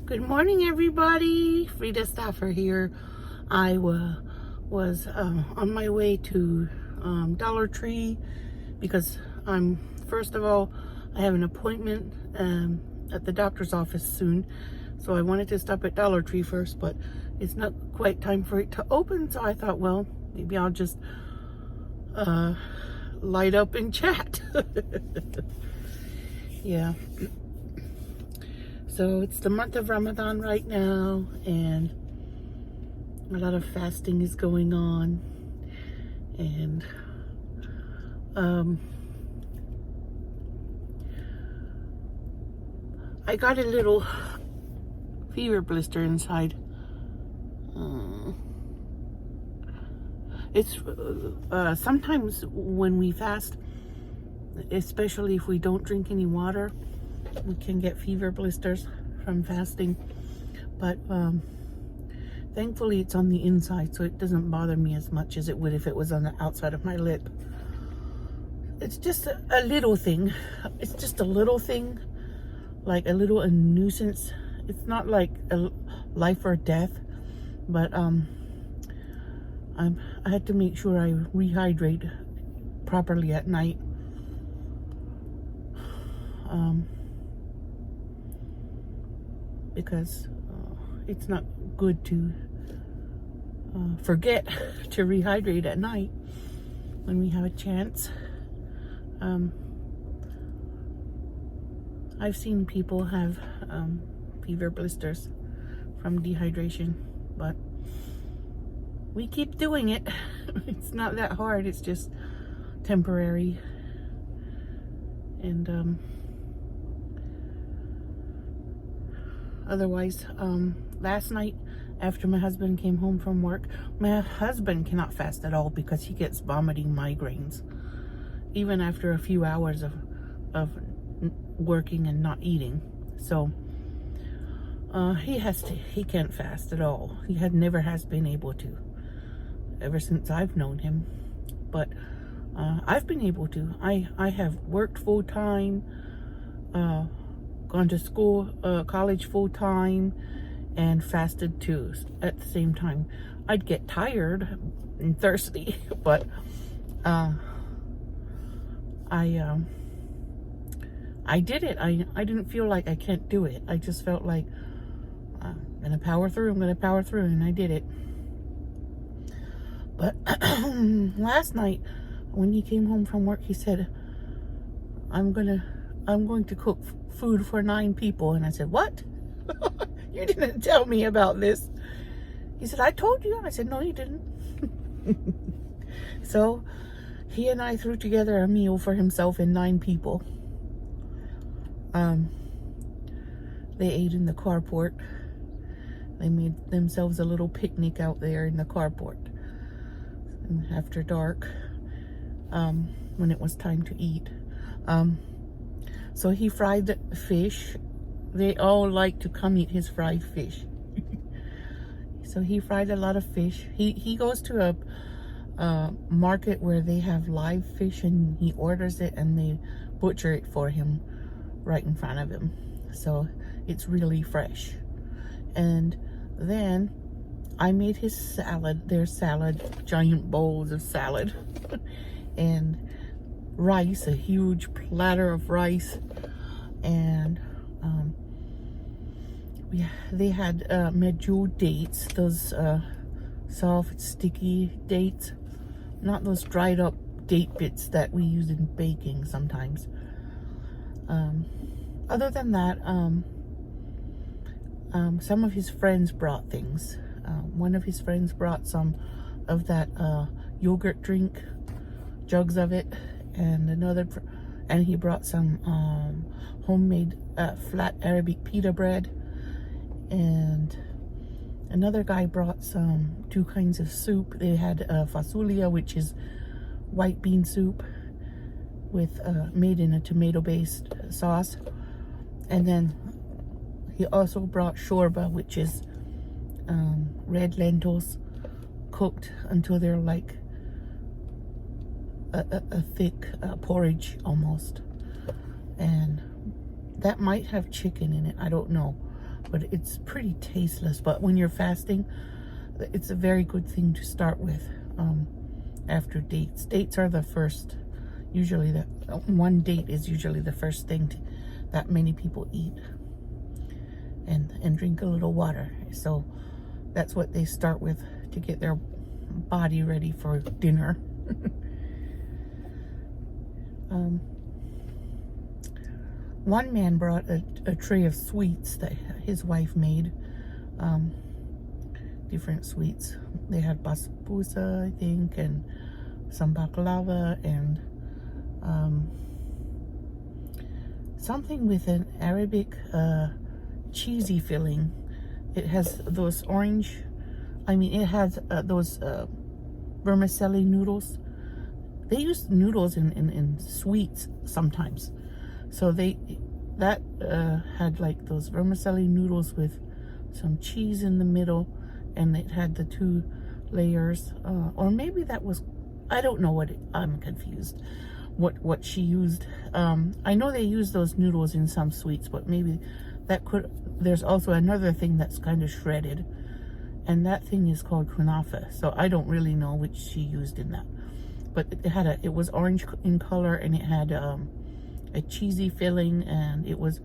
Good morning, everybody. Frida Staffer here. I was on my way to Dollar Tree because first of all, I have an appointment at the doctor's office soon. So I wanted to stop at Dollar Tree first, but it's not quite time for it to open. So I thought, well, maybe I'll just light up and chat. Yeah. So it's the month of Ramadan right now, and a lot of fasting is going on, and I got a little fever blister inside. It's sometimes when we fast, especially if we don't drink any water, we can get fever blisters from fasting, but thankfully it's on the inside, so it doesn't bother me as much as it would if it was on the outside of my lip. It's just a little thing. It's just a little thing, like a nuisance. It's not like a life or death, but I had to make sure I rehydrate properly at night. Because it's not good to forget to rehydrate at night when we have a chance. I've seen people have fever blisters from dehydration, but we keep doing it. It's not that hard, it's just temporary. And otherwise, last night after my husband came home from work, my husband cannot fast at all because he gets vomiting migraines even after a few hours of working and not eating. So he can't fast at all. He never has been able to ever since I've known him, but I've been able to. I have worked full-time, gone to school, college full-time, and fasted too at the same time. I'd get tired and thirsty, but I did it. I didn't feel like I can't do it. I just felt like I'm gonna power through, and I did it. But last night when he came home from work, he said, I'm going to cook food for 9 people. And I said, what? You didn't tell me about this. He said, I told you. I said, no, you didn't. So he and I threw together a meal for himself and 9 people. They ate in the carport. They made themselves a little picnic out there in the carport. And after dark, when it was time to eat. So he fried the fish. They all like to come eat his fried fish. So he fried a lot of fish. He goes to a market where they have live fish, and he orders it and they butcher it for him right in front of him. So it's really fresh. And then I made his salad, their salad, giant bowls of salad, and rice, a huge platter of rice, and they had medjool dates, those soft, sticky dates, not those dried up date bits that we use in baking sometimes. Other than that, some of his friends brought things. One of his friends brought some of that yogurt drink, jugs of it, and he brought some homemade flat Arabic pita bread, and another guy brought 2 kinds of soup. They had fasulia, which is white bean soup with made in a tomato-based sauce, and then he also brought shorba, which is red lentils cooked until they're like a thick porridge almost, and that might have chicken in it, I don't know, but it's pretty tasteless. But when you're fasting, it's a very good thing to start with after dates. Dates are the first, usually one date is usually the first thing that many people eat, and drink a little water. So that's what they start with to get their body ready for dinner. One man brought a tray of sweets that his wife made, different sweets. They had basbousa, I think, and some baklava, and something with an Arabic cheesy filling. It has those it has those vermicelli noodles. They use noodles in sweets sometimes. So that had like those vermicelli noodles with some cheese in the middle, and it had the 2 layers, or maybe that was, I don't know I'm confused what she used. I know they use those noodles in some sweets, but maybe there's also another thing that's kind of shredded, and that thing is called kunafa. So I don't really know which she used in that, but it was orange in color, and it had a cheesy filling, and it was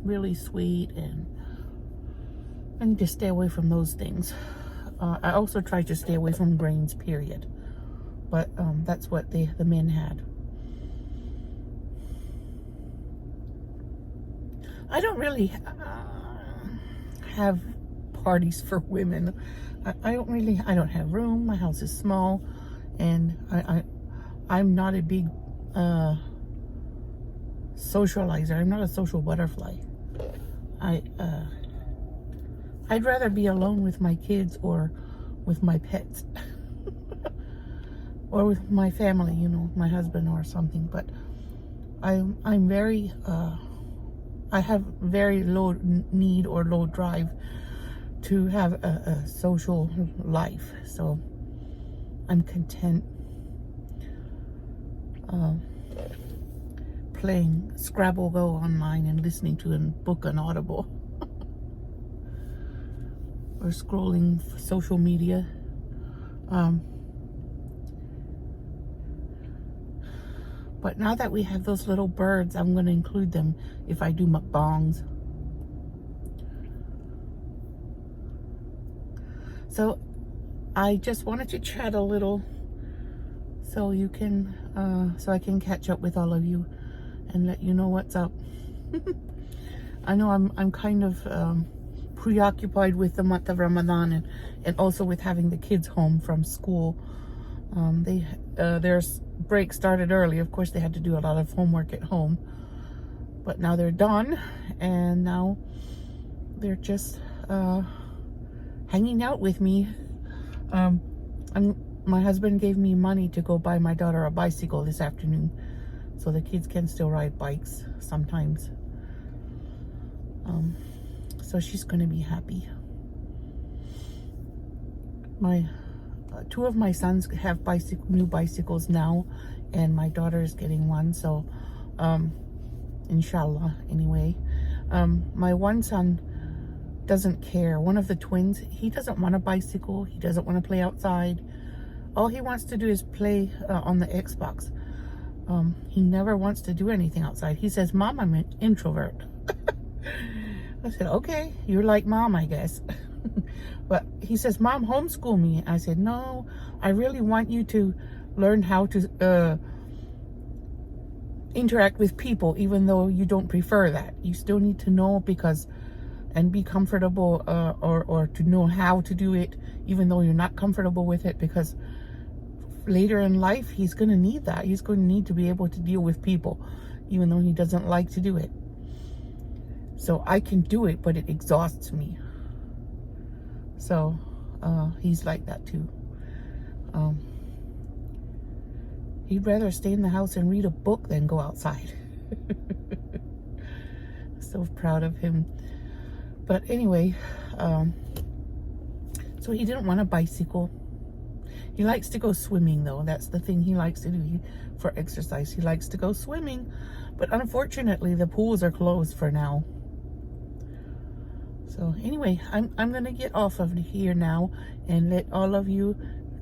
really sweet, and I need to stay away from those things. I also try to stay away from grains, period. But that's what the men had. I don't really have parties for women. I don't have room. My house is small, and I'm not a big socializer. I'm not a social butterfly. I'd rather be alone with my kids or with my pets or with my family, you know, my husband or something. But I'm very I have very low need or low drive to have a social life, so I'm content playing Scrabble Go online and listening to a book on Audible or scrolling social media. But now that we have those little birds, I'm going to include them if I do mukbangs. So I just wanted to chat a little so you can so I can catch up with all of you and let you know what's up. I know I'm kind of preoccupied with the month of Ramadan, and also with having the kids home from school. Their break started early. Of course, they had to do a lot of homework at home, but now they're done, and now they're just hanging out with me. My husband gave me money to go buy my daughter a bicycle this afternoon, so the kids can still ride bikes sometimes. So she's gonna be happy. Two of my sons have new bicycles now, and my daughter is getting one, so inshallah, anyway. My one son doesn't care. One of the twins, he doesn't want a bicycle. He doesn't want to play outside. All he wants to do is play on the Xbox. He never wants to do anything outside. He says, "Mom, I'm an introvert." I said, "Okay, you're like Mom, I guess." But he says, "Mom, homeschool me." I said, "No, I really want you to learn how to interact with people, even though you don't prefer that. You still need to know and be comfortable, or to know how to do it, even though you're not comfortable with it, because later in life, he's going to need that. He's going to need to be able to deal with people, even though he doesn't like to do it. So I can do it, but it exhausts me." So he's like that too. He'd rather stay in the house and read a book than go outside. So proud of him. But anyway, so he didn't want a bicycle. He likes to go swimming, though. That's the thing he likes to do for exercise. He likes to go swimming. But unfortunately, the pools are closed for now. So anyway, I'm gonna get off of here now and let all of you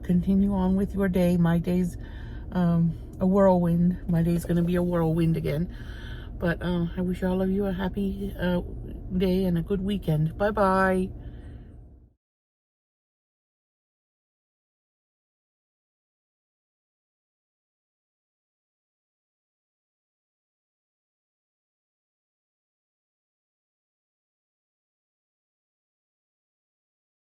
continue on with your day. My day's a whirlwind. My day's gonna be a whirlwind again. But I wish all of you a happy day and a good weekend. Bye bye.